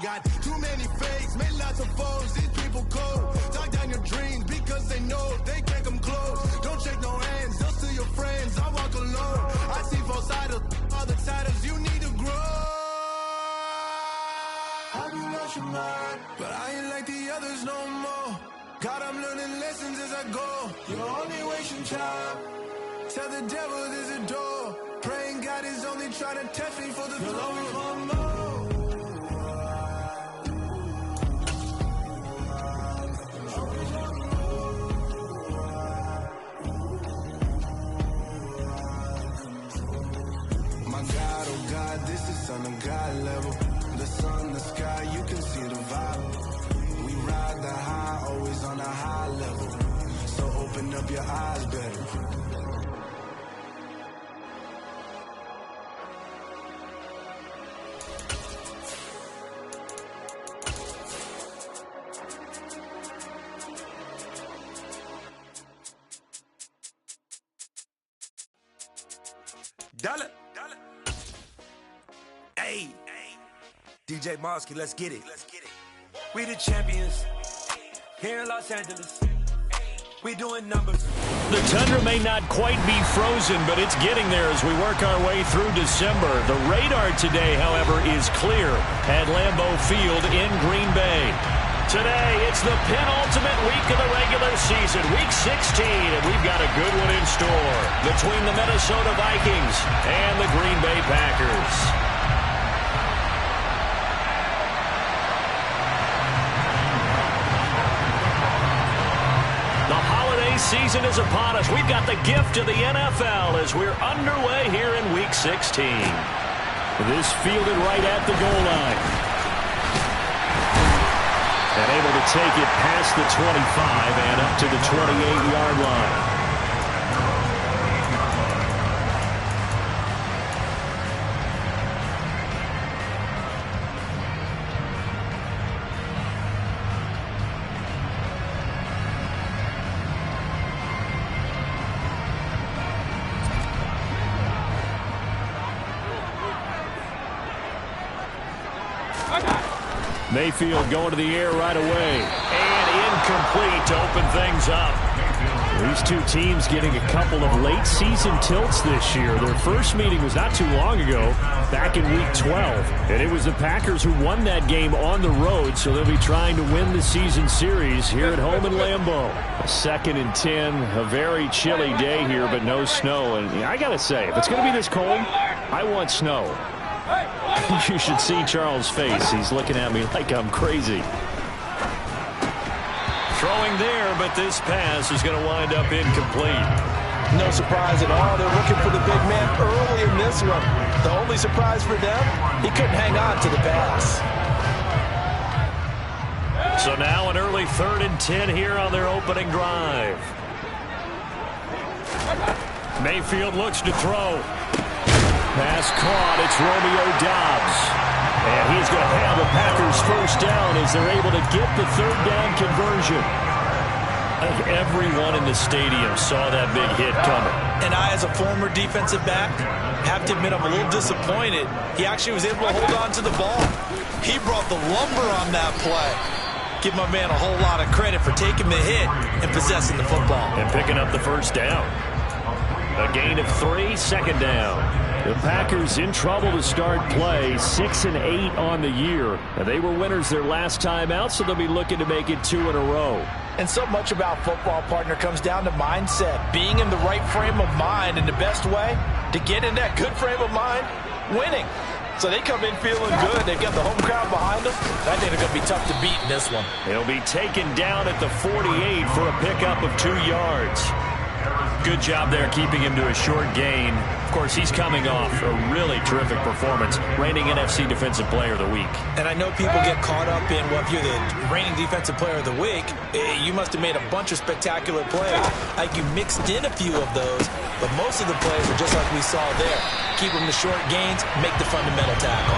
got too many fakes, made lots of foes. These people cold. Talk down your dreams because they know they can't come close. Don't shake no hands, they'll steal your friends. I walk alone. I see false idols, other titles. You need to grow. Have you lost your mind? But I ain't like the others no more. God, I'm learning lessons as I go. You're only wasting time. Tell the devil there's a door. Praying God is only trying to test me for the glory. You'll always want more. My God, oh God, this is on a God level. The sun, the sky, you can see the vibe. We ride the high, always on a high level. So open up your eyes better. Dollar. Hey, DJ Mosky, let's get it. We the champions here in Los Angeles. We doing numbers. The tundra may not quite be frozen, but it's getting there as we work our way through December. The radar today, however, is clear at Lambeau Field in Green Bay. Today, it's the penultimate week of the regular season, week 16, and we've got a good one in store between the Minnesota Vikings and the Green Bay Packers. The holiday season is upon us. We've got the gift of the NFL as we're underway here in week 16. This fielded right at the goal line. And able to take it past the 25 and up to the 28-yard line. Mayfield going to the air right away. And incomplete to open things up. These two teams getting a couple of late season tilts this year. Their first meeting was not too long ago, back in week 12. And it was the Packers who won that game on the road, so they'll be trying to win the season series here at home in Lambeau. A 2nd and 10, a very chilly day here, but no snow. And I got to say, if it's going to be this cold, I want snow. You should see Charles' face. He's looking at me like I'm crazy. Throwing there, but this pass is going to wind up incomplete. No surprise at all. They're looking for the big man early in this one. The only surprise for them, he couldn't hang on to the pass. So now an early 3rd and 10 here on their opening drive. Mayfield looks to throw. Pass caught. It's Romeo Doubs. And he's going to have the Packers first down as they're able to get the 3rd down conversion. I think everyone in the stadium saw that big hit coming. And I, as a former defensive back, have to admit I'm a little disappointed. He actually was able to hold on to the ball. He brought the lumber on that play. Give my man a whole lot of credit for taking the hit and possessing the football. And picking up the first down. A gain of 3, 2nd down. The Packers in trouble to start play, 6 and 8 on the year. And they were winners their last time out, so they'll be looking to make it 2 in a row. And so much about football, partner, comes down to mindset. Being in the right frame of mind, and the best way to get in that good frame of mind, winning. So they come in feeling good. They've got the home crowd behind them. I think they're going to be tough to beat in this one. He'll be taken down at the 48 for a pickup of 2 yards. Good job there keeping him to a short gain. Of course, he's coming off a really terrific performance, reigning NFC Defensive Player of the Week. And I know people get caught up in, well, if you're the reigning Defensive Player of the Week, you must have made a bunch of spectacular plays. Like you mixed in a few of those, but most of the plays are just like we saw there. Keep them to short gains, make the fundamental tackle.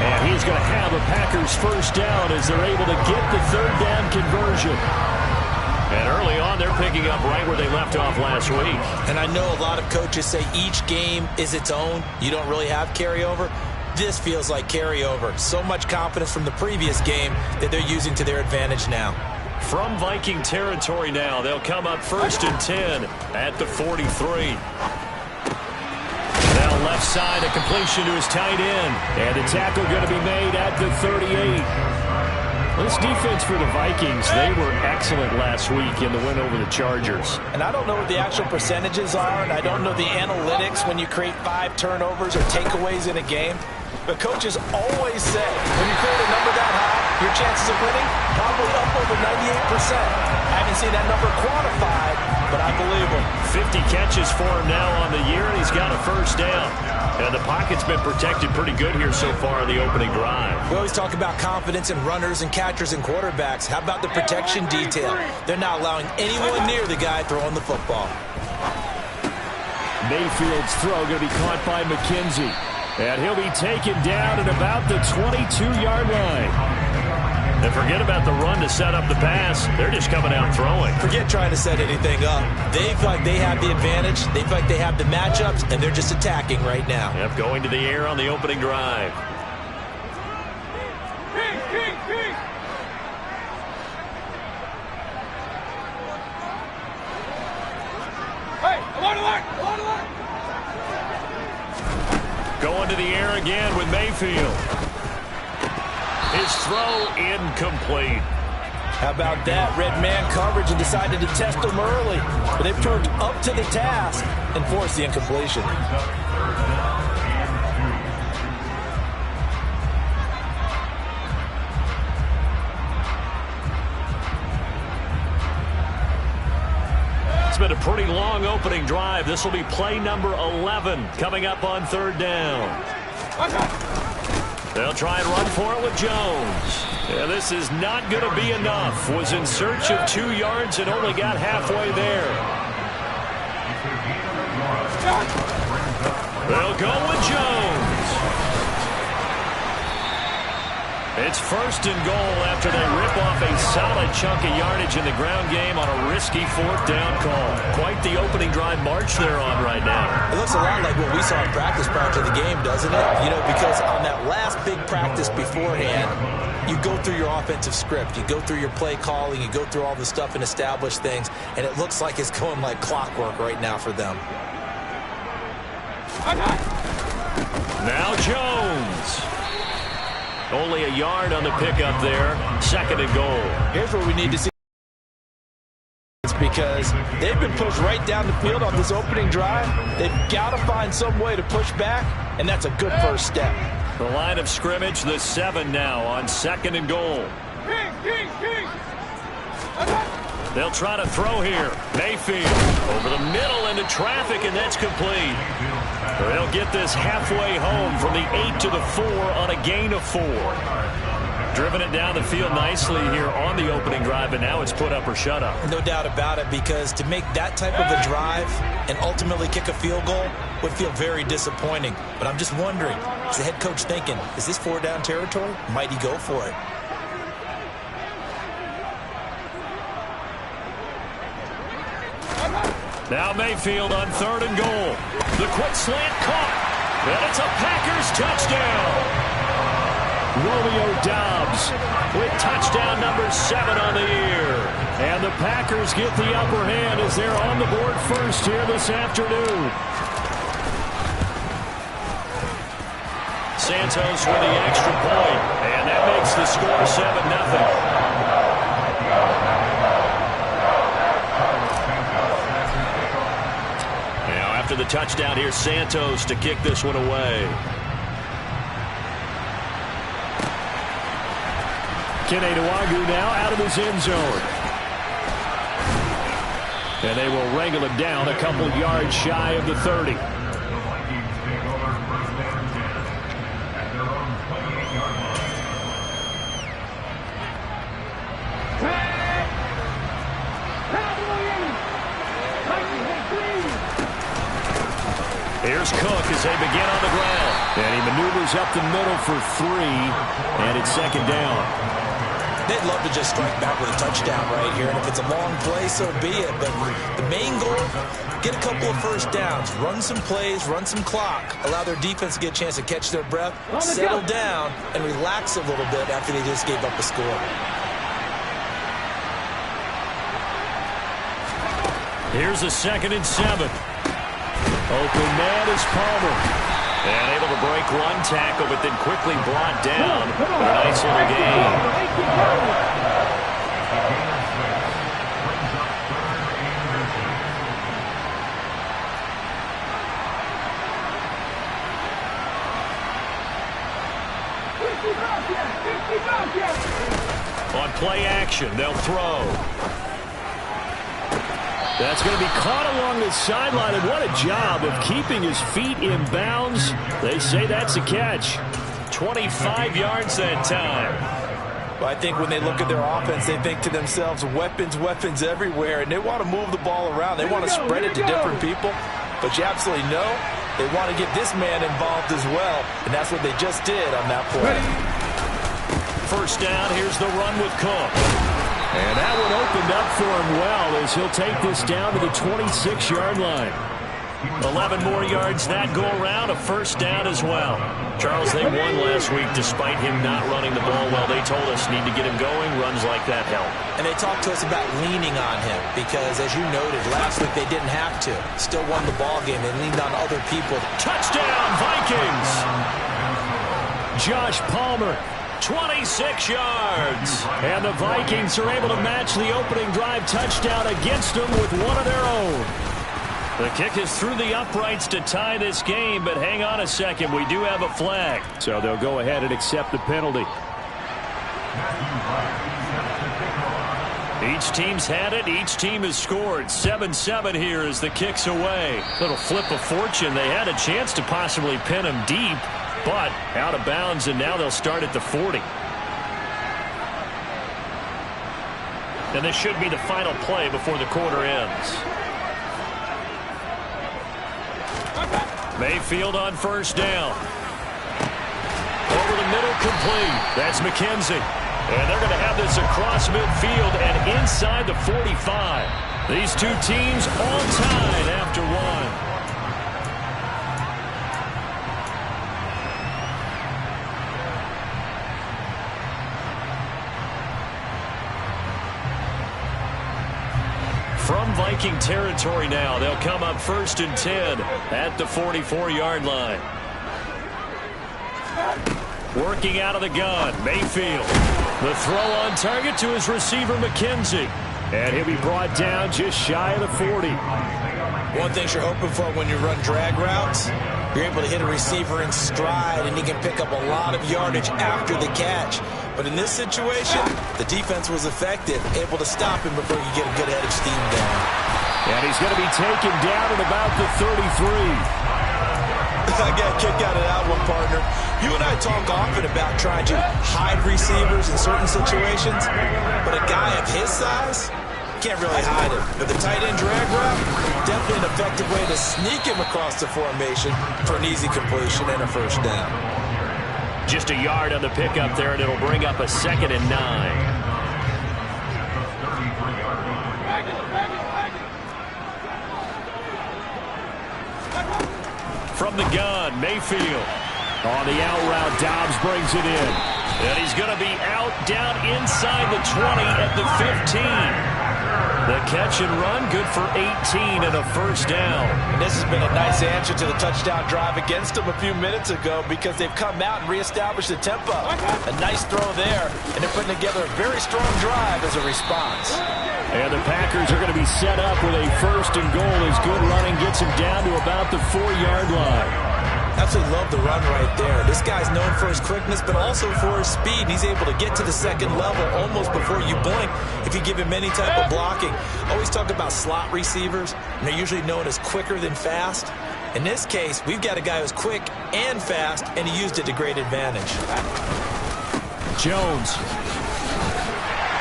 And he's going to have a Packers first down as they're able to get the 3rd down conversion. And early on, they're picking up right where they left off last week. And I know a lot of coaches say each game is its own. You don't really have carryover. This feels like carryover. So much confidence from the previous game that they're using to their advantage now. From Viking territory now, they'll come up 1st and 10 at the 43. Now left side, a completion to his tight end. And the tackle going to be made at the 38. This defense for the Vikings, they were excellent last week in the win over the Chargers. And I don't know what the actual percentages are, and I don't know the analytics when you create 5 turnovers or takeaways in a game. But coaches always say, when you create a number that high, your chances of winning probably up over 98%. I haven't seen that number quantified, but I believe him. 50 catches for him now on the year, and he's got a 1st down. And the pocket's been protected pretty good here so far in the opening drive. We always talk about confidence in runners and catchers and quarterbacks. How about the protection detail? They're not allowing anyone near the guy throwing the football. Mayfield's throw going to be caught by McKenzie. And he'll be taken down at about the 22-yard line. And forget about the run to set up the pass. They're just coming out throwing. Forget trying to set anything up. They feel like they have the advantage. They feel like they have the matchups, and they're just attacking right now. Yep, going to the air on the opening drive. Hey, I'm on alert! I'm on alert! Going to the air again with Mayfield. His throw incomplete. How about that? Red man coverage and decided to test him early. But they've turned up to the task and forced the incompletion. It's been a pretty long opening drive. This will be play number 11 coming up on 3rd down. They'll try and run for it with Jones. Yeah, this is not going to be enough. Was in search of 2 yards and only got halfway there. They'll go with Jones. It's 1st and goal after they rip off a solid chunk of yardage in the ground game on a risky 4th down call. Quite the opening drive march they're on right now. It looks a lot like what we saw in practice prior to the game, doesn't it? You know, because on that last big practice beforehand, you go through your offensive script. You go through your play calling. You go through all the stuff and establish things. And it looks like it's going like clockwork right now for them. Now Jones. Only a yard on the pickup there. 2nd and goal. Here's where we need to see. It's because they've been pushed right down the field on this opening drive. They've got to find some way to push back, and that's a good first step. The line of scrimmage, the 7 now on 2nd and goal. They'll try to throw here. Mayfield over the middle into traffic, and that's complete. They'll get this halfway home from the 8 to the 4 on a gain of 4. Driven it down the field nicely here on the opening drive, and now it's put up or shut up. No doubt about it, because to make that type of a drive and ultimately kick a field goal would feel very disappointing. But I'm just wondering, is the head coach thinking, is this 4-down territory? Might he go for it? Now Mayfield on 3rd and goal. The quick slant caught. And it's a Packers touchdown. Romeo Doubs with touchdown number 7 on the year. And the Packers get the upper hand as they're on the board first here this afternoon. Santos with the extra point. And that makes the score 7-0. After the touchdown here, Santos to kick this one away. Kene Nwagu now out of his end zone. And they will wrangle him down a couple yards shy of the 30. Here's Cook as they begin on the ground. And he maneuvers up the middle for 3. And it's 2nd down. They'd love to just strike back with a touchdown right here, and if it's a long play, so be it. But the main goal, get a couple of first downs, run some plays, run some clock, allow their defense to get a chance to catch their breath, settle down, and relax a little bit after they just gave up a score. Here's a 2nd and 7. Open man is Palmer. And able to break one tackle, but then quickly brought down. But a nice little gain. On play action, they'll throw. That's going to be caught along the sideline, and what a job of keeping his feet in bounds. They say that's a catch. 25 yards that time. Well, I think when they look at their offense, they think to themselves, weapons, weapons everywhere, and they want to move the ball around. They want to spread it to different people, but you absolutely know they want to get this man involved as well, and that's what they just did on that play. First down, here's the run with Cook. And that one opened up for him well as he'll take this down to the 26-yard line. 11 more yards that go around, a first down as well. Charles, they won last week despite him not running the ball well. They told us need to get him going. Runs like that help. And they talked to us about leaning on him because, as you noted, last week they didn't have to. Still won the ball game. They leaned on other people. Touchdown, Vikings! Josh Palmer. 26 yards. And the Vikings are able to match the opening drive touchdown against them with one of their own. The kick is through the uprights to tie this game, but hang on a second. We do have a flag. So they'll go ahead and accept the penalty. Each team's had it. Each team has scored. 7-7 here as the kick's away. Little flip of fortune. They had a chance to possibly pin him deep, but out of bounds, and now they'll start at the 40. And this should be the final play before the quarter ends. Mayfield on first down. Over the middle, complete. That's McKenzie. And they're going to have this across midfield and inside the 45. These two teams all tied after one. From Viking territory now, they'll come up 1st and 10 at the 44-yard line. Working out of the gun, Mayfield. The throw on target to his receiver, McKenzie. And he'll be brought down just shy of the 40. One thing you're hoping for when you run drag routes, you're able to hit a receiver in stride, and he can pick up a lot of yardage after the catch. But in this situation, the defense was effective, able to stop him before you get a good head of steam down. And he's going to be taken down at about the 33. I got a kick out of that one, partner. You and I talk often about trying to hide receivers in certain situations, but a guy of his size can't really hide him. But the tight end drag route, definitely an effective way to sneak him across the formation for an easy completion and a first down. Just a yard on the pickup there, and it'll bring up a 2nd and 9. From the gun, Mayfield. On the out route, Dobbs brings it in. And he's going to be out down inside the 20 at the 15. The catch and run, good for 18 and a first down. And this has been a nice answer to the touchdown drive against them a few minutes ago because they've come out and reestablished the tempo. A nice throw there, and they're putting together a very strong drive as a response. And the Packers are going to be set up with a 1st and goal as good running gets him down to about the 4-yard line. Absolutely love the run right there. This guy's known for his quickness, but also for his speed. And he's able to get to the second level almost before you blink if you give him any type of blocking. Always talk about slot receivers, and they're usually known as quicker than fast. In this case, we've got a guy who's quick and fast, and he used it to great advantage. Jones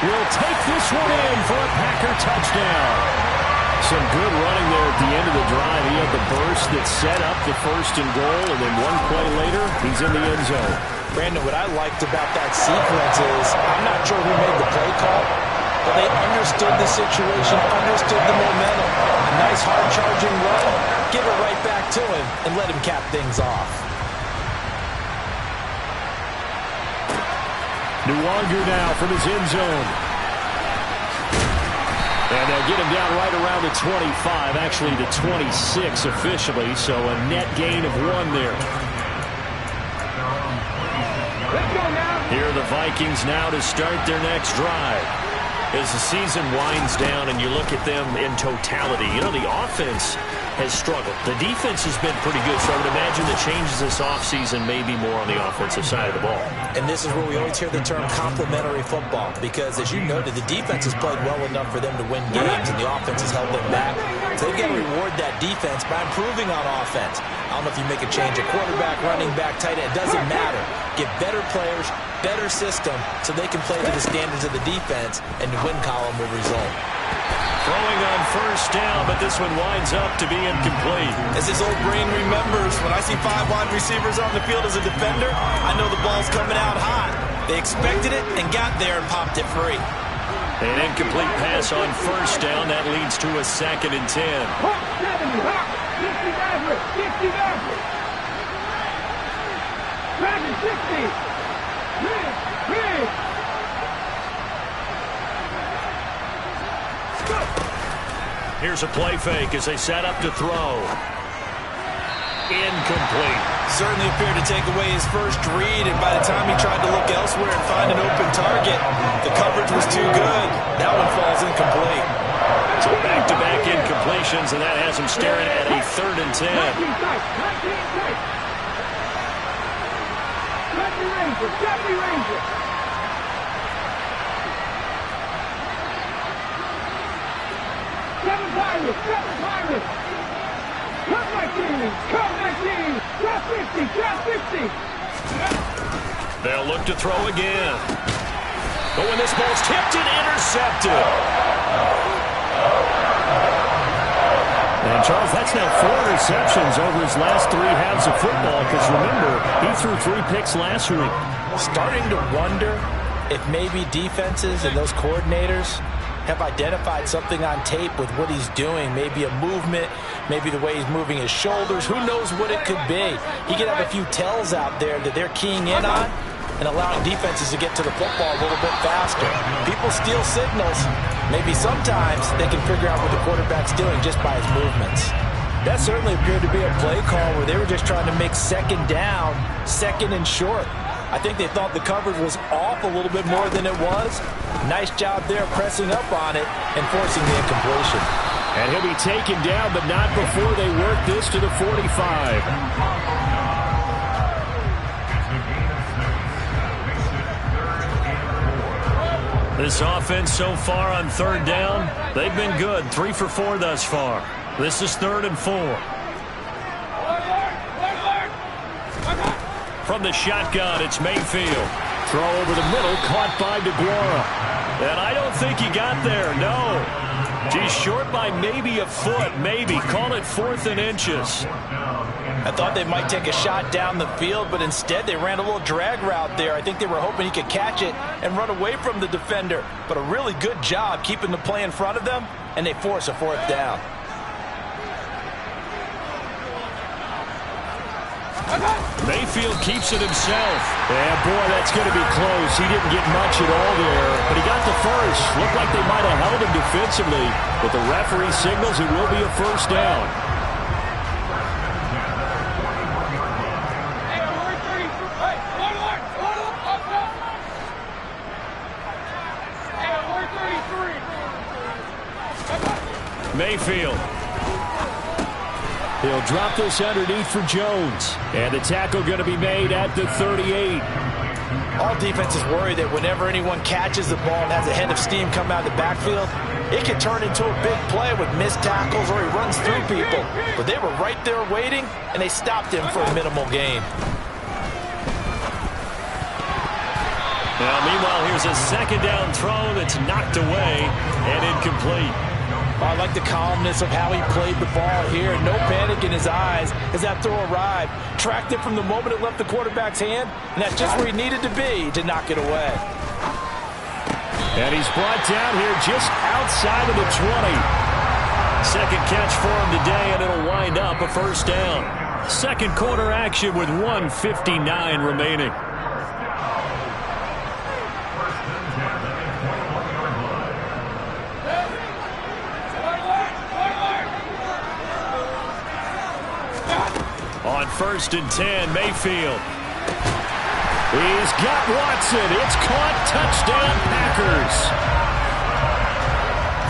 will take this one in for a Packer touchdown. Some good running there at the end of the drive. He had the burst that set up the 1st and goal, and then one play later, he's in the end zone. Brandon, what I liked about that sequence is I'm not sure who made the play call, but they understood the situation, understood the momentum. A nice hard-charging run, give it right back to him, and let him cap things off. Nuwanger now from his end zone. And they'll get him down right around the 25, actually the 26 officially, so a net gain of 1 there. Here are the Vikings now to start their next drive. As the season winds down and you look at them in totality, you know, the offense has struggled. The defense has been pretty good, so I would imagine the changes this offseason may be more on the offensive side of the ball. And this is where we always hear the term complementary football, because as you noted, the defense has played well enough for them to win games, and the offense has held them back. So they've got to reward that defense by improving on offense. I don't know if you make a change at quarterback, running back, tight end. It doesn't matter. Get better players, better system, so they can play to the standards of the defense, and the win column will result. Throwing on first down, but this one winds up to be incomplete. As his old brain remembers, when I see 5 wide receivers on the field as a defender, I know the ball's coming out hot. They expected it and got there and popped it free. An incomplete pass on first down. That leads to a 2nd and 10. 50 Maverick, 50 Maverick. 60. Here's a play fake as they set up to throw. Incomplete. Certainly appeared to take away his first read, and by the time he tried to look elsewhere and find an open target, the coverage was too good. That one falls incomplete. So back-to-back incompletions, and that has him staring at a 3rd and 10. Ranger. Seven Pirates. Come my team. Drop 50. They'll look to throw again. But when this ball's tipped and intercepted. And, Charles, that's now 4 interceptions over his last 3 halves of football, because, remember, he threw 3 picks last week. Starting to wonder if maybe defenses and those coordinators have identified something on tape with what he's doing. Maybe a movement, maybe the way he's moving his shoulders. Who knows what it could be? He could have a few tells out there that they're keying in on and allowing defenses to get to the football a little bit faster. People steal signals. Maybe sometimes they can figure out what the quarterback's doing just by his movements. That certainly appeared to be a play call where they were just trying to make 2nd down, 2nd and short. I think they thought the coverage was off a little bit more than it was. Nice job there pressing up on it and forcing the incompletion. And he'll be taken down, but not before they work this to the 45. This offense so far on 3rd down, they've been good. 3 for 4 thus far. This is 3rd and 4. From the shotgun, it's Mayfield. Throw over the middle, caught by DeGuara. And I don't think he got there, no. He's short by maybe a foot, maybe. Call it 4th and inches. I thought they might take a shot down the field, but instead they ran a little drag route there. I think they were hoping he could catch it and run away from the defender. But a really good job keeping the play in front of them, and they force a 4th down. Mayfield keeps it himself. And, boy, that's going to be close. He didn't get much at all there, but he got the first. Looked like they might have held him defensively, but the referee signals it will be a 1st down. Mayfield. He'll drop this underneath for Jones. And the tackle going to be made at the 38. All defenses worry that whenever anyone catches the ball and has a head of steam come out of the backfield, it can turn into a big play with missed tackles or he runs through people. But they were right there waiting, and they stopped him for a minimal gain. Now, meanwhile, here's a 2nd down throw that's knocked away and incomplete. I like the calmness of how he played the ball here. No panic in his eyes as that throw arrived. Tracked it from the moment it left the quarterback's hand, and that's just where he needed to be to knock it away. And he's brought down here just outside of the 20. Second catch for him today, and it'll wind up a first down. Second quarter action with 1:59 remaining. On 1st and 10, Mayfield. He's got Watson. It's caught. Touchdown, Packers.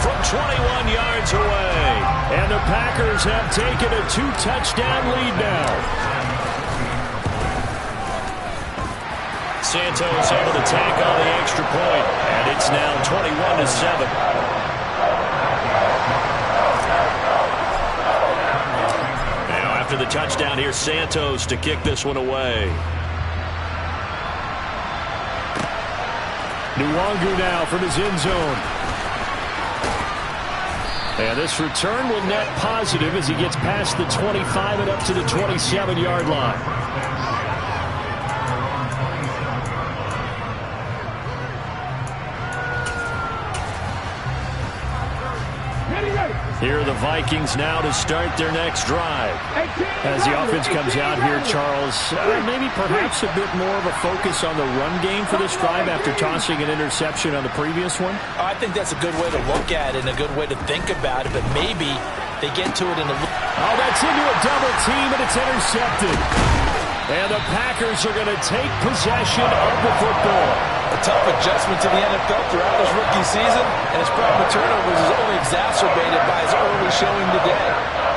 From 21 yards away. And the Packers have taken a 2-touchdown lead now. Santos able to tack on the extra point. And it's now 21-7. After the touchdown, here's Santos to kick this one away. Nwangu now from his end zone. And this return will net positive as he gets past the 25 and up to the 27-yard line. Here are the Vikings now to start their next drive. As the offense comes out here, Charles, maybe perhaps a bit more of a focus on the run game for this drive after tossing an interception on the previous one? I think that's a good way to look at it and a good way to think about it, but maybe they get to it in a... Oh, that's into a double team, and it's intercepted. And the Packers are going to take possession of the football. A tough adjustment to the NFL throughout his rookie season, and his problem with turnovers is only exacerbated by his early showing today.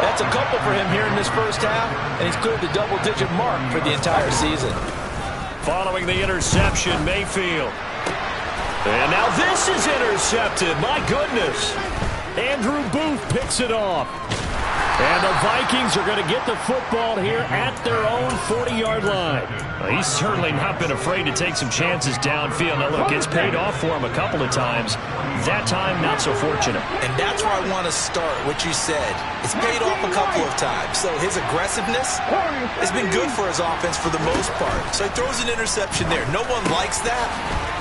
That's a couple for him here in this first half, and he's cleared the double-digit mark for the entire season. Following the interception, Mayfield. And now this is intercepted. My goodness. Andrew Booth picks it off. And the Vikings are going to get the football here at their own 40-yard line. Well, he's certainly not been afraid to take some chances downfield. Now, look, it's paid off for him a couple of times. That time, not so fortunate. And that's where I want to start, what you said. It's paid off a couple of times. So his aggressiveness has been good for his offense for the most part. So he throws an interception there. No one likes that,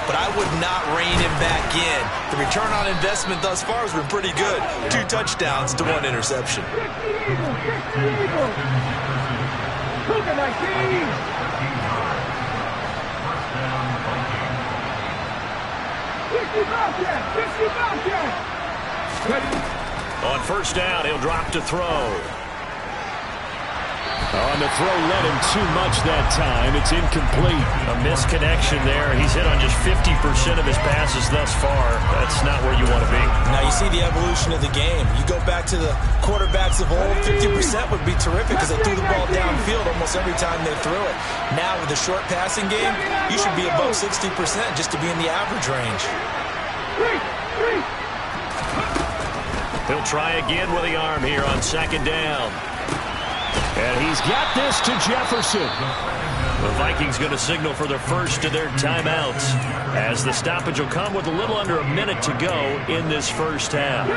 but I would not rein him back in. The return on investment thus far has been pretty good. 2 touchdowns to 1 interception. On first down, he'll drop to throw. On the throw, led him too much that time. It's incomplete. A misconnection there. He's hit on just 50% of his passes thus far. That's not where you want to be. Now you see the evolution of the game. You go back to the quarterbacks of old, 50% would be terrific because they threw the ball downfield almost every time they threw it. Now with the short passing game, you should be above 60% just to be in the average range. He'll try again with the arm here on second down. And he's got this to Jefferson. The Vikings going to signal for their first of their timeouts as the stoppage will come with a little under a minute to go in this first half.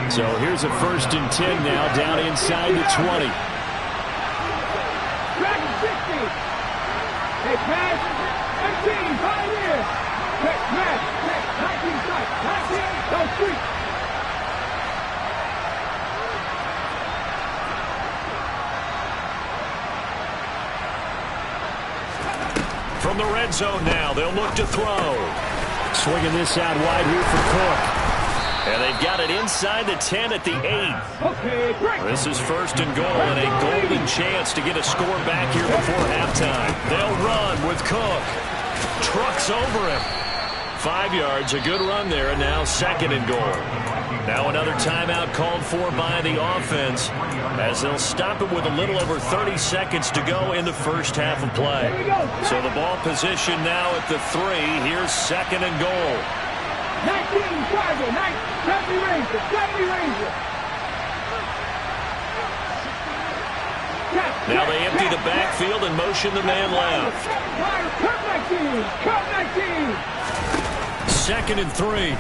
So here's a 1st and 10 now down inside the 20. Back 60. Hey, pass. 18. Pioneer. Pass. 19 strike. 19. Go street. From the red zone now, they'll look to throw. Swinging this out wide here for Cook. And they've got it inside the 10 at the 8. This is 1st and goal and a golden chance to get a score back here before halftime. They'll run with Cook. Trucks over him. 5 yards, a good run there, and now 2nd and goal. Now another timeout called for by the offense as they'll stop it with a little over 30 seconds to go in the first half of play. So the ball position now at the 3. Here's 2nd and goal. 19, Fargo, 70 Ranger, 70 Ranger. Now they empty the backfield and motion the man left. Cut 19, cut 19. 2nd and 3.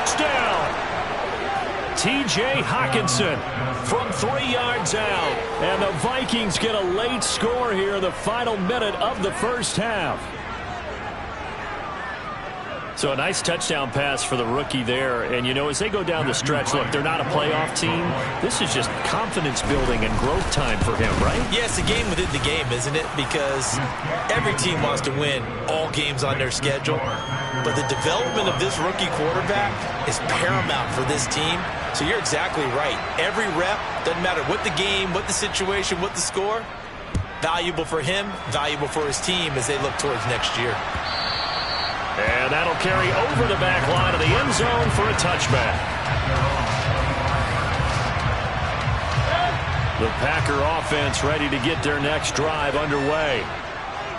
touchdown. T.J. Hawkinson from 3 yards out. And the Vikings get a late score here in the final minute of the first half. So a nice touchdown pass for the rookie there. And, you know, as they go down the stretch, look, they're not a playoff team. This is just confidence building and growth time for him, right? Yeah, it's a game within the game, isn't it? Because every team wants to win all games on their schedule. But the development of this rookie quarterback is paramount for this team. So you're exactly right. Every rep, doesn't matter what the game, what the situation, what the score, valuable for him, valuable for his team as they look towards next year. And that'll carry over the back line of the end zone for a touchback. The Packer offense ready to get their next drive underway.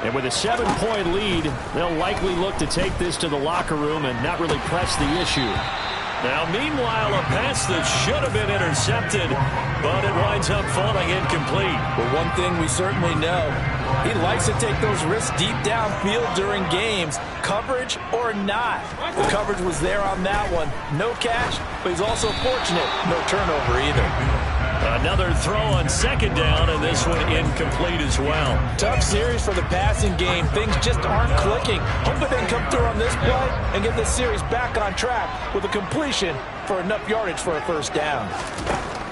And with a 7-point lead, they'll likely look to take this to the locker room and not really press the issue. Now, meanwhile, a pass that should have been intercepted, but it winds up falling incomplete. Well, one thing we certainly know, he likes to take those risks deep downfield during games, coverage or not. The coverage was there on that one. No catch, but he's also fortunate. No turnover either. Another throw on second down, and this one incomplete as well. Tough series for the passing game. Things just aren't clicking. Hopefully they can come through on this play and get this series back on track with a completion for enough yardage for a first down.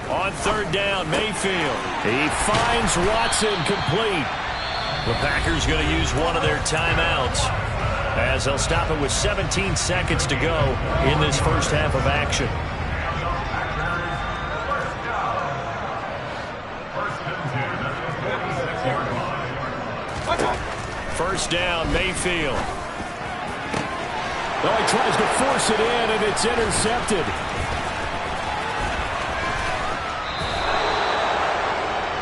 On third down, Mayfield. He finds Watson complete. The Packers going to use one of their timeouts as they'll stop it with 17 seconds to go in this first half of action. First down, Mayfield. Oh, he tries to force it in, and it's intercepted.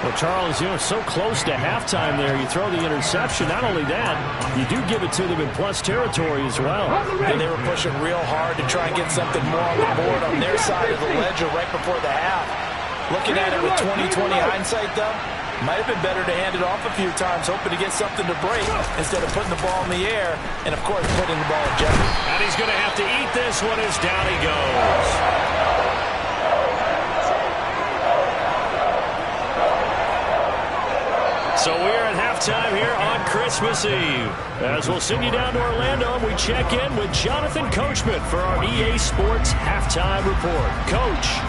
Well, Charles, you know, so close to halftime there. You throw the interception. Not only that, you do give it to them in plus territory as well. And they were pushing real hard to try and get something more on the board on their side of the ledger right before the half. Looking at it with 20/20 hindsight, though, might have been better to hand it off a few times, hoping to get something to break instead of putting the ball in the air and, of course, putting the ball in jeopardy. And he's going to have to eat this one as down he goes. So we're at halftime here on Christmas Eve. As we'll send you down to Orlando, and we check in with Jonathan Coachman for our EA Sports Halftime Report. Coach.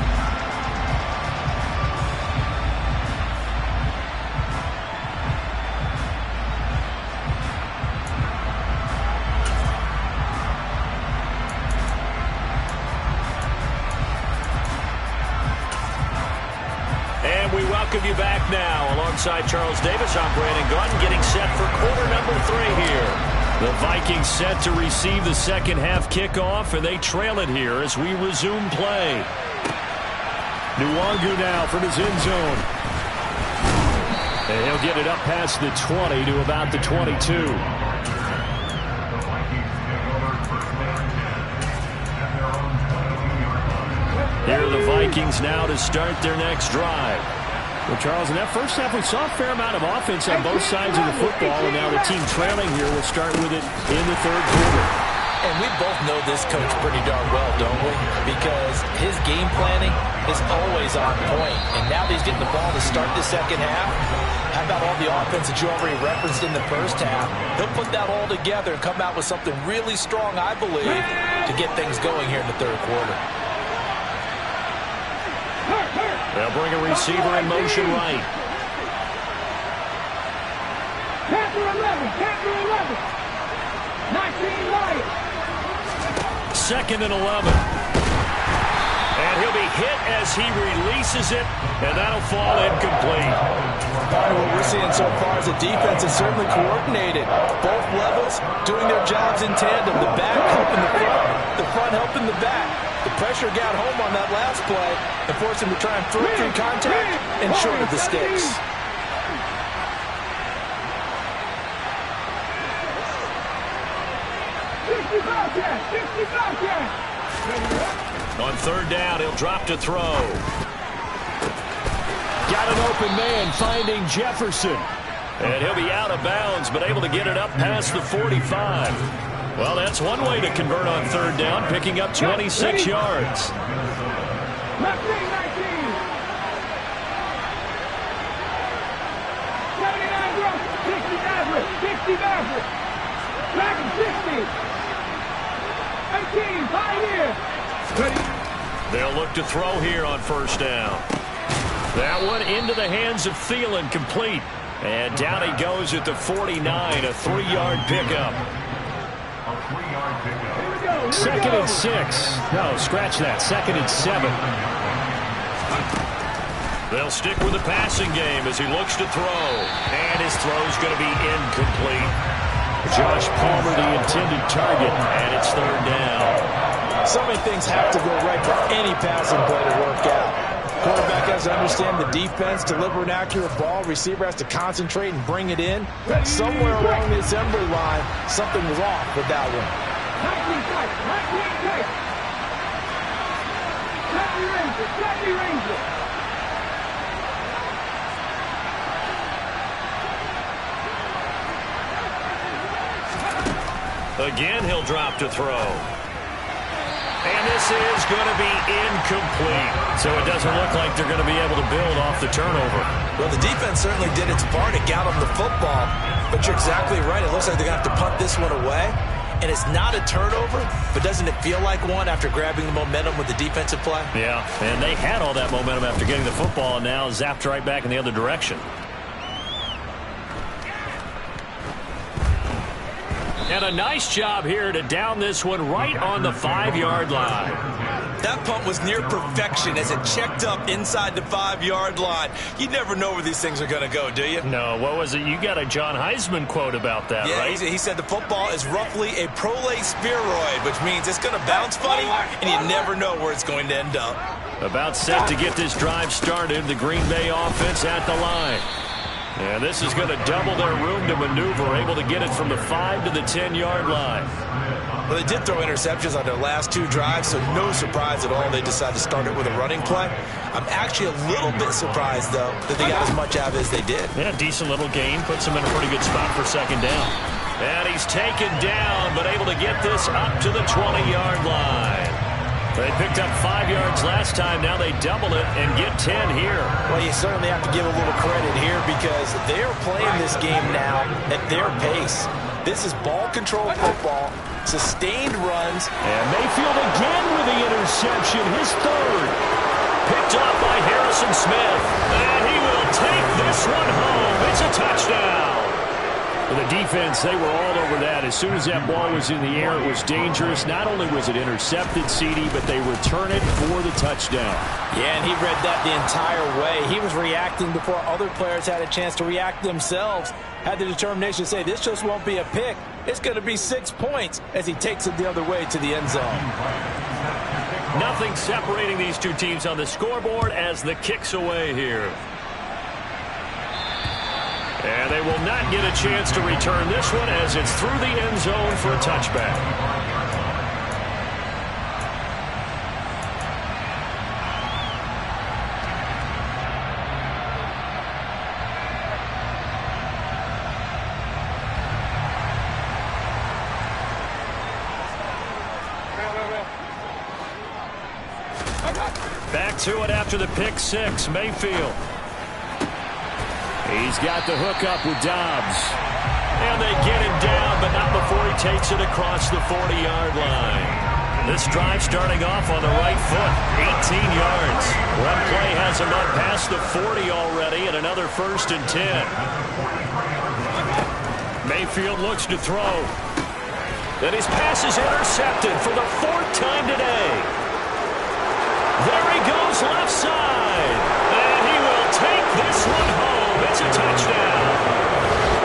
You back now alongside Charles Davis. I'm Brandon Gunn, getting set for quarter number 3 here. The Vikings set to receive the second half kickoff, and they trail it here as we resume play. Nwangu now from his end zone, and he'll get it up past the 20 to about the 22. Here are the Vikings now to start their next drive. Well, Charles, in that first half, we saw a fair amount of offense on both sides of the football, and now the team trailing here will start with it in the third quarter. And we both know this coach pretty darn well, don't we? Because his game planning is always on point. And now that he's getting the ball to start the second half, how about all the offense that you already referenced in the first half? He'll put that all together and come out with something really strong, I believe, to get things going here in the third quarter. They'll bring a receiver in motion right. Panther 11, Panther 11. 19 right. Second and 11. And he'll be hit as he releases it, and that'll fall incomplete. Part of what we're seeing so far is the defense is certainly coordinated. Both levels doing their jobs in tandem. The back helping the front helping the back. The pressure got home on that last play and forced him to try and throw through contact and short of the sticks. On third down, he'll drop to throw. Got an open man finding Jefferson. And he'll be out of bounds, but able to get it up past the 45. Well, that's one way to convert on third down, picking up 26 yards. Left wing 19. 79 Grump. 60 Maverick. 60 Maverick. Back at 60. 18. Pioneer. Ready. They'll look to throw here on first down. That one into the hands of Thielen, complete. And down he goes at the 49, a 3-yard pickup. Second and 6. No, scratch that. Second and 7. They'll stick with the passing game as he looks to throw. And his throw's going to be incomplete. Josh Palmer, the intended target, and it's third down. So many things have to go right for any passing play to work out. Quarterback has to understand the defense, deliver an accurate ball. Receiver has to concentrate and bring it in. Somewhere along the assembly line, something was off with that one. Again, he'll drop to throw. And this is going to be incomplete. So it doesn't look like they're going to be able to build off the turnover. Well, the defense certainly did its part. It got them the football. But you're exactly right. It looks like they're going to have to punt this one away. And it's not a turnover, but doesn't it feel like one after grabbing the momentum with the defensive play? Yeah, and they had all that momentum after getting the football and now zapped right back in the other direction. And a nice job here to down this one right on the 5-yard line. That punt was near perfection as it checked up inside the 5-yard line. You never know where these things are going to go, do you? No, what was it? You got a John Heisman quote about that, yeah, right? He said the football is roughly a prolate spheroid, which means it's going to bounce funny, and you never know where it's going to end up. About set to get this drive started, the Green Bay offense at the line. And this is going to double their room to maneuver, able to get it from the 5 to the 10-yard line. Well, they did throw interceptions on their last 2 drives, so no surprise at all they decided to start it with a running play. I'm actually a little bit surprised, though, that they got as much out of it as they did. Yeah, decent little gain. Puts them in a pretty good spot for second down. And he's taken down, but able to get this up to the 20-yard line. They picked up 5 yards last time. Now they double it and get 10 here. Well, you certainly have to give a little credit here because they're playing this game now at their pace. This is ball control football, sustained runs. And Mayfield again with the interception, his third. Picked off by Harrison Smith. And he will take this one home. It's a touchdown. For the defense, they were all over that. As soon as that ball was in the air, it was dangerous. Not only was it intercepted, CD, but they return it for the touchdown. Yeah, and he read that the entire way. He was reacting before other players had a chance to react themselves. Had the determination to say, this just won't be a pick. It's going to be 6 points as he takes it the other way to the end zone. Nothing separating these two teams on the scoreboard as the kick's away here. And they will not get a chance to return this one as it's through the end zone for a touchback. Back to it after the pick six, Mayfield. He's got the hook up with Dobbs. And they get him down, but not before he takes it across the 40-yard line. This drive starting off on the right foot, 18 yards. One play has him up past the 40 already, and another 1st and 10. Mayfield looks to throw. Then his pass is intercepted for the 4th time today. There he goes left side. And he will take this one home. It's a touchdown.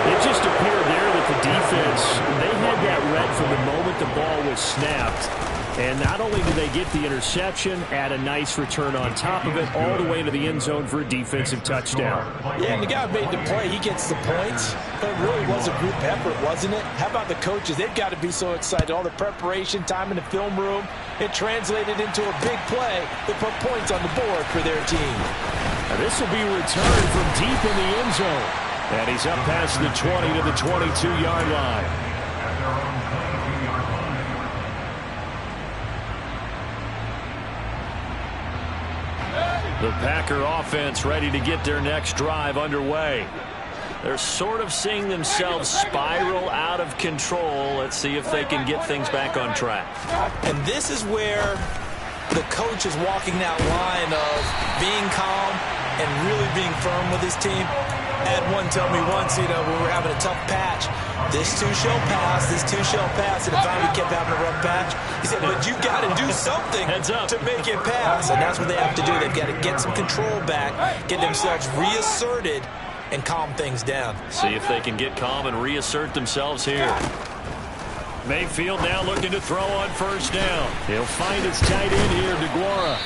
It just appeared there that the defense, they had that read from the moment the ball was snapped. And not only did they get the interception, add a nice return on top of it, all the way to the end zone for a defensive touchdown. Yeah, and the guy who made the play, he gets the points. But it really was a group effort, wasn't it? How about the coaches? They've got to be so excited. All the preparation, time in the film room, it translated into a big play that put points on the board for their team. And this will be returned from deep in the end zone. And he's up past the 20 to the 22-yard line. The Packer offense ready to get their next drive underway. They're sort of seeing themselves spiral out of control. Let's see if they can get things back on track. And this is where the coach is walking that line of being calm and really being firm with his team. I had one tell me once, when we were having a tough patch, this too shall pass, this too shall pass, and finally we kept having a rough patch. He said, but you've got to do something to make it pass, and that's what they have to do. They've got to get some control back, get themselves reasserted, and calm things down. See if they can get calm and reassert themselves here. Mayfield now looking to throw on first down. He'll find his tight end here, DeGuara.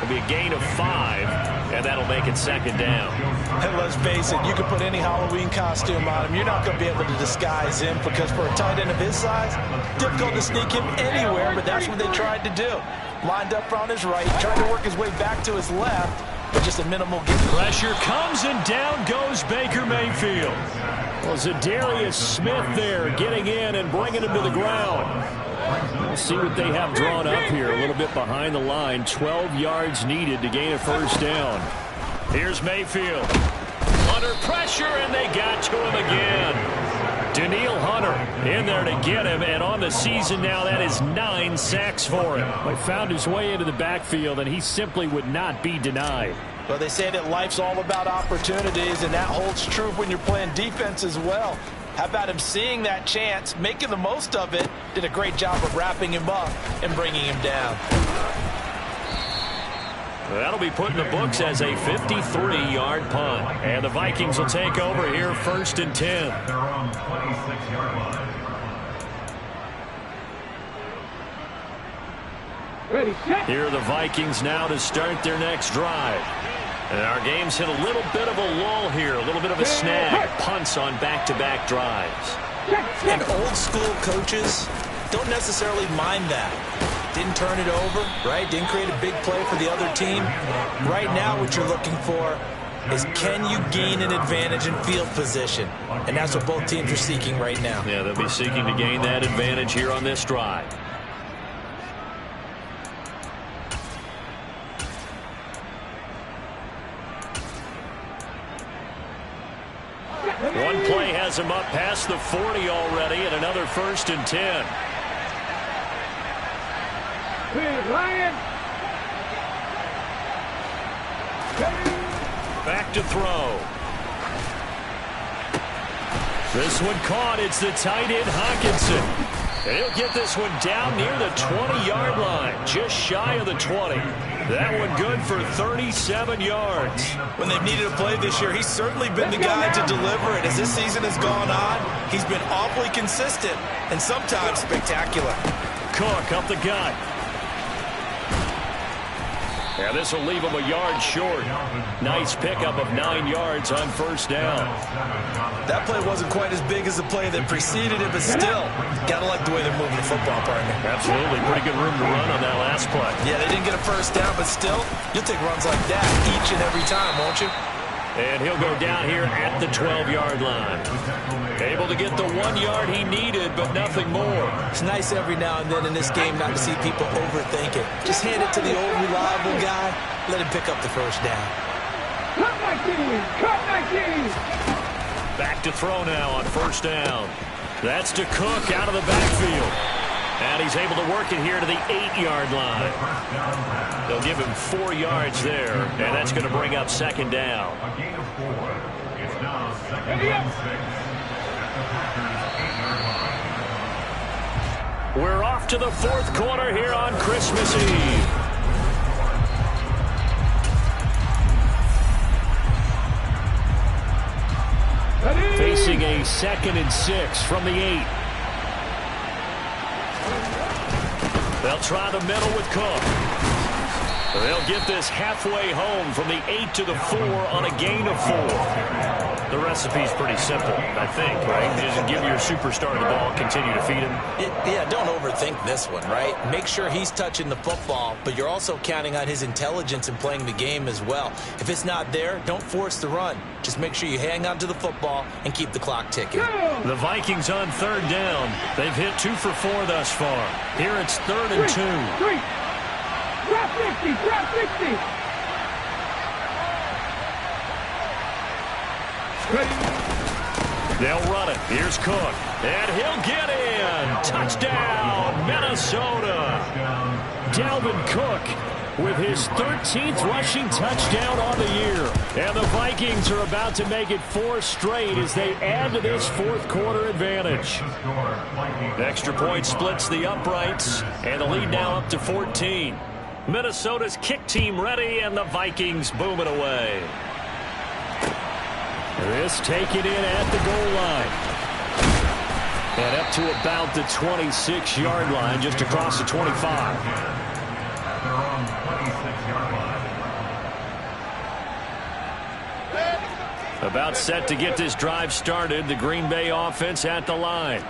It'll be a gain of 5, and that'll make it second down. And let's face it, you can put any Halloween costume on him. You're not going to be able to disguise him because for a tight end of his size, difficult to sneak him anywhere, but that's what they tried to do. Lined up on his right, trying to work his way back to his left, but just a minimal get. Pressure comes, and down goes Baker Mayfield. Well, Zadarius Smith there getting in and bringing him to the ground. We'll see what they have drawn up here. A little bit behind the line. 12 yards needed to gain a first down. Here's Mayfield. Under pressure, and they got to him again. Danielle Hunter in there to get him, and on the season now, that is 9 sacks for him. He found his way into the backfield, and he simply would not be denied. Well, they say that life's all about opportunities, and that holds true when you're playing defense as well. How about him seeing that chance, making the most of it, did a great job of wrapping him up and bringing him down. That'll be put in the books as a 53-yard punt. And the Vikings will take over here first and 10. They're on the 26-yard line. Ready, set. Here are the Vikings now to start their next drive. And our game's hit a little bit of a lull here, a little bit of a snag. Punts on back-to-back drives. And old-school coaches don't necessarily mind that. Didn't turn it over, right? Didn't create a big play for the other team. Right now what you're looking for is can you gain an advantage in field position? And that's what both teams are seeking right now. Yeah, they'll be seeking to gain that advantage here on this drive. One play has him up past the 40 already, and another first and 10. Back to throw. This one caught. It's the tight end Hawkinson. And he'll get this one down near the 20-yard line, just shy of the 20. That one good for 37 yards. When they've needed a play this year, he's certainly been the guy to deliver it. As this season has gone on, he's been awfully consistent and sometimes spectacular. Cook up the gut. Yeah, this will leave him a yard short. Nice pickup of 9 yards on first down. That play wasn't quite as big as the play that preceded it, but still, gotta like the way they're moving the football, partner. Absolutely. Pretty good room to run on that last play. Yeah, they didn't get a first down, but still, you'll take runs like that each and every time, won't you? And he'll go down here at the 12-yard line. Able to get the 1 yard he needed, but nothing more. It's nice every now and then in this game not to see people overthink it. Just hand it to the old reliable guy. Let him pick up the first down. Cut my team! Cut my team! Back to throw now on first down. That's to Cook out of the backfield. And he's able to work it here to the 8-yard line. They'll give him 4 yards there, and that's going to bring up second down. A gain of 4. It's now second and 6. We're off to the fourth quarter here on Christmas Eve. Facing a 2nd and 6 from the 8. They'll try the middle with Cook. They'll get this halfway home from the 8 to the 4 on a gain of 4. The recipe's pretty simple, I think, right? Just give your superstar the ball, continue to feed him. Yeah, don't overthink this one, right? Make sure he's touching the football, but you're also counting on his intelligence in playing the game as well. If it's not there, don't force the run. Just make sure you hang on to the football and keep the clock ticking. The Vikings on third down. They've hit 2 for 4 thus far. Here it's 3rd and 2. Drop 50, drop 60. They'll run it. Here's Cook. And he'll get in. Touchdown, Minnesota. Dalvin Cook with his 13th rushing touchdown on the year. And the Vikings are about to make it 4 straight as they add to this fourth quarter advantage. Extra point splits the uprights, and the lead now up to 14. Minnesota's kick team ready, and the Vikings boom it away. This taken in at the goal line. And up to about the 26-yard line, just across the 25. About set to get this drive started, the Green Bay offense at the line.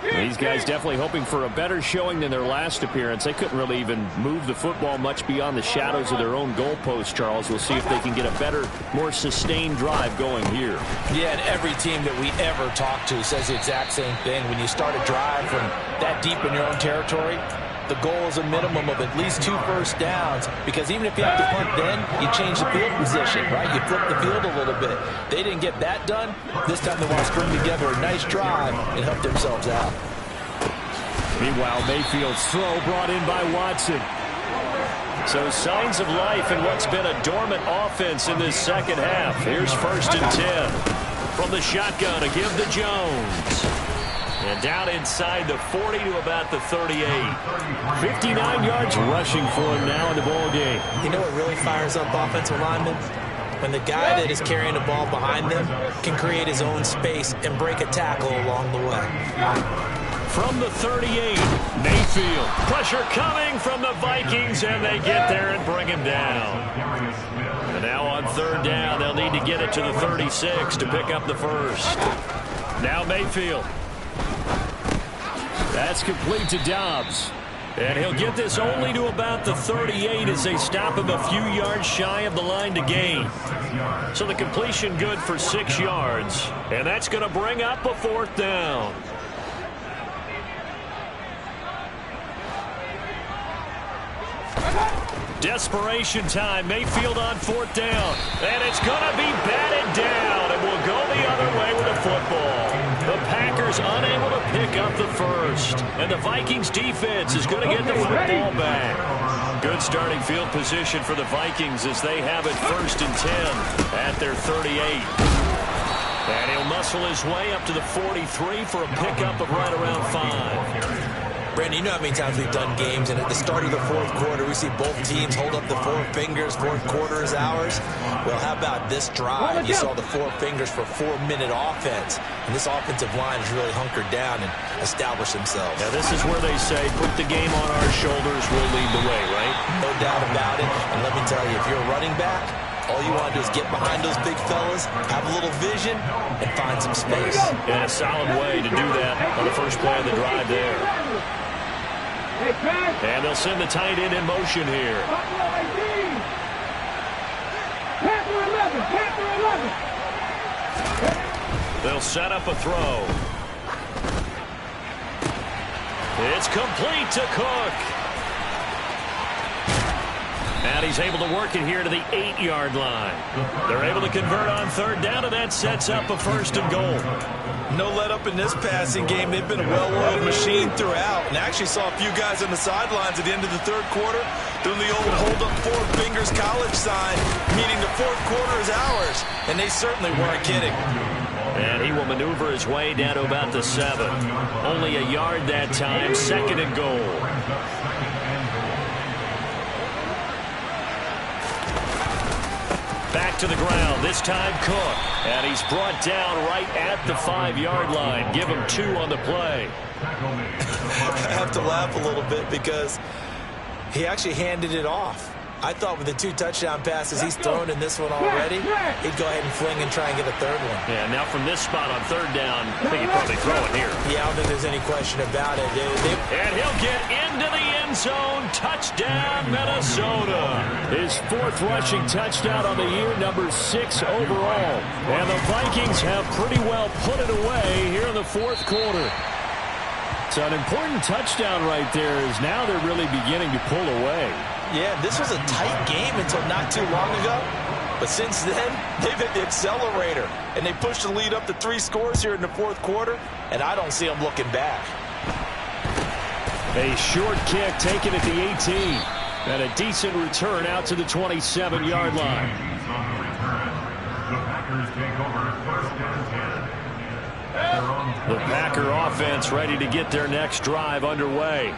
These guys definitely hoping for a better showing than their last appearance. They couldn't really even move the football much beyond the shadows of their own goalpost, Charles. We'll see if they can get a better, more sustained drive going here. Yeah, and every team that we ever talk to says the exact same thing. When you start a drive from that deep in your own territory, the goal is a minimum of at least 2 first downs, because even if you have to punt then, you change the field position, right? You flip the field a little bit. They didn't get that done. This time they want to string together a nice drive and help themselves out. Meanwhile, Mayfield's throw brought in by Watson. So signs of life in what's been a dormant offense in this second half. Here's 1st and 10. From the shotgun to give to Jones. And down inside the 40 to about the 38. 59 yards rushing for him now in the ball game. You know what really fires up offensive linemen? When the guy that is carrying the ball behind them can create his own space and break a tackle along the way. From the 38, Mayfield. Pressure coming from the Vikings, and they get there and bring him down. And now on 3rd down, they'll need to get it to the 36 to pick up the first. Now Mayfield. That's complete to Dobbs. And he'll get this only to about the 38 as they stop him a few yards shy of the line to gain. So the completion good for 6 yards. And that's going to bring up a 4th down. Desperation time. Mayfield on 4th down. And it's going to be batted down. And will go the other way with the football. The Packers unable to pick up the first. And the Vikings defense is going to get the football back. Good starting field position for the Vikings as they have it 1st and 10 at their 38. And he'll muscle his way up to the 43 for a pickup of right around 5. Brandon, you know how many times we've done games, and at the start of the 4th quarter, we see both teams hold up the 4 fingers, 4th quarter is ours. Well, how about this drive? You saw the 4 fingers for 4-minute offense, and this offensive line has really hunkered down and established themselves. Now, this is where they say, put the game on our shoulders, we'll lead the way, right? No doubt about it, and let me tell you, if you're a running back, all you want to do is get behind those big fellas, have a little vision, and find some space. And a solid way to do that on the first play of the drive there. And they'll send the tight end in motion here. They'll set up a throw. It's complete to Cook. And he's able to work it here to the 8-yard line. They're able to convert on 3rd down, and that sets up a 1st and goal. No let up in this passing game. They've been a well-oiled machine throughout, and actually saw a few guys on the sidelines at the end of the 3rd quarter doing the old hold up 4 fingers college sign, meaning the 4th quarter is ours, and they certainly weren't kidding. And he will maneuver his way down to about the 7. Only a yard that time, 2nd and goal. Back to the ground, this time Cook. And he's brought down right at the 5-yard line. Give him 2 on the play. I have to laugh a little bit because he actually handed it off. I thought with the 2 touchdown passes he's thrown in this one already, he'd go ahead and fling and try and get a 3rd one. Yeah, now from this spot on 3rd down, I think he'd probably throw it here. Yeah, I don't think there's any question about it. And he'll get into the end zone. Touchdown, Minnesota. His 4th rushing touchdown on the year, number 6 overall. And the Vikings have pretty well put it away here in the 4th quarter. So an important touchdown right there is now they're really beginning to pull away. Yeah, this was a tight game until not too long ago. But since then, they've hit the accelerator, and they pushed the lead up to 3 scores here in the fourth quarter, and I don't see them looking back. A short kick taken at the 18. And a decent return out to the 27-yard line. The Packer offense ready to get their next drive underway.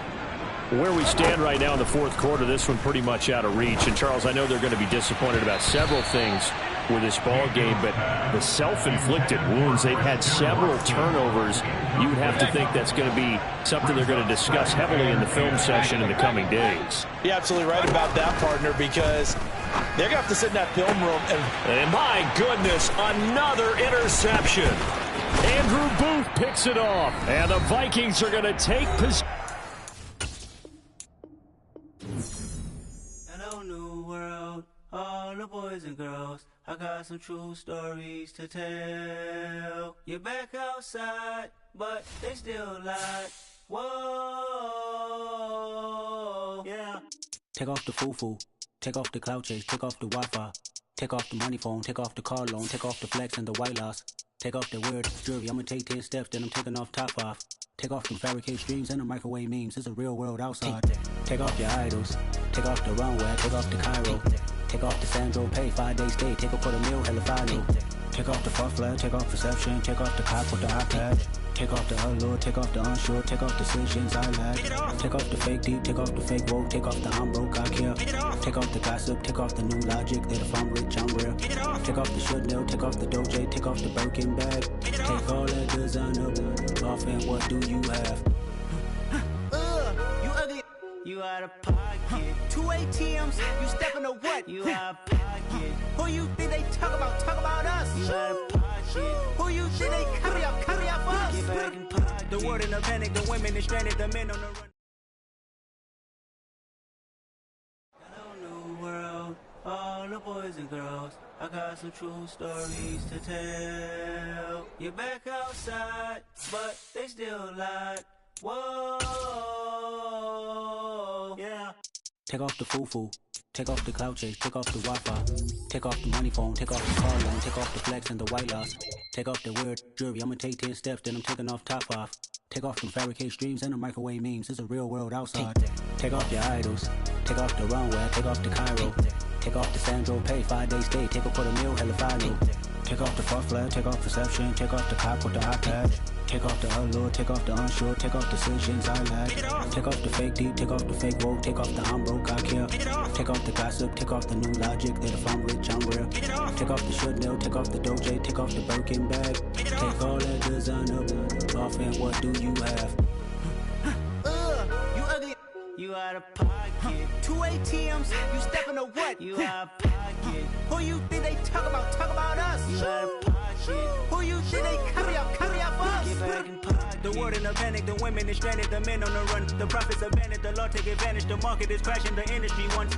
Where we stand right now in the fourth quarter, this one pretty much out of reach. And, Charles, I know they're going to be disappointed about several things with this ball game, but the self-inflicted wounds, they've had several turnovers. You would have to think that's going to be something they're going to discuss heavily in the film session in the coming days. You're absolutely right about that, partner, because they're going to have to sit in that film room. And my goodness, another interception. Andrew Booth picks it off, and the Vikings are going to take possession. Hello, new world, all the boys and girls. I got some true stories to tell. You're back outside, but they still lie. Whoa, yeah. Take off the foo-foo, take off the cloud chase, take off the Wi-Fi, take off the money phone, take off the car loan, take off the flex and the white loss. Take off the weird jewelry, I'ma take 10 steps, then I'm taking off top off. Take off them fabricate streams and the microwave memes, it's a real world outside. Take off your idols, take off the runway, take off the Cairo. Take off the Sandro pay, 5-day stay, take a $250,000, hella follow. Take off the far flag, take off perception, take off the cop with the iPad. Take off the allure, take off the unsure, take off decisions I lag. Take off the fake deep, take off the fake woke, take off the I'm broke, I care. Take off the gossip, take off the new logic, that if I'm rich, I'm real. Take off the should know, take off the Doge, take off the Birkin bag. Take all that designer off and what do you have? You ugly, you out of pocket. 2 ATMs, you stepping to what? You out of pocket. Who you think they talk about us? You out of pocket. Who you think they carry up us? Get back in pocket. The world in a panic, the women is stranded, the men on the run. Hello, new world, all the boys and girls. I got some true stories to tell. You're back outside, but they still lie. Whoa, yeah. Take off the foo-foo, take off the cloud chase, take off the Wi-Fi, take off the money phone, take off the car loan, take off the flex and the white loss. Take off the weird jewelry, I'ma take 10 steps, then I'm taking off top off. Take off them fabricate streams and the microwave memes, it's a real world outside. Take off your idols, take off the runway, take off the Cairo. Take off the Sandro pay, 5-day stay, take a $250,000, hella follow. Take off the far flag, take off perception, take off the cop with the iPad. Take off the allure, take off the unsure, take off decisions I lag. Take off the fake deep, take off the fake woke, take off the I'm broke, I care. Take off the gossip, take off the new logic, that if I'm rich, I'm real. Take off the should know, take off the Doge, take off the Birkin bag. Take all that designer off and what do you have? You ugly, you out of pocket. 2 ATMs, you stepping to what? You out of pocket. Who you think they talk about us? You out of pocket. Who you think they carry up us? Get back in pocket. The world in a panic, the women is stranded, the men on the run. The profits abandoned, the law take advantage, the market is crashing, the industry wants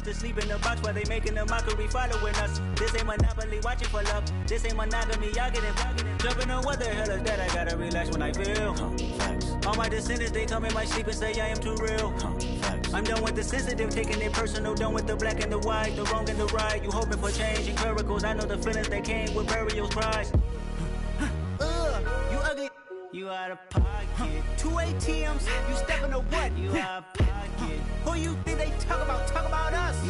to sleep in the box while they making a mockery following us. This ain't Monopoly, watching for love. This ain't monogamy, y'all getting jumping on what the hell is that? I gotta relax when I feel. All my descendants, they come in my sleep and say I am too real. I'm done with the sensitive, taking it personal, done with the black and the white, the wrong and the right. You hoping for change and miracles, I know the feelings that came with burials, cries. You ugly, you out of pocket. 2 ATMs, you stepping to what? You out of pocket. Who you think they talk about us?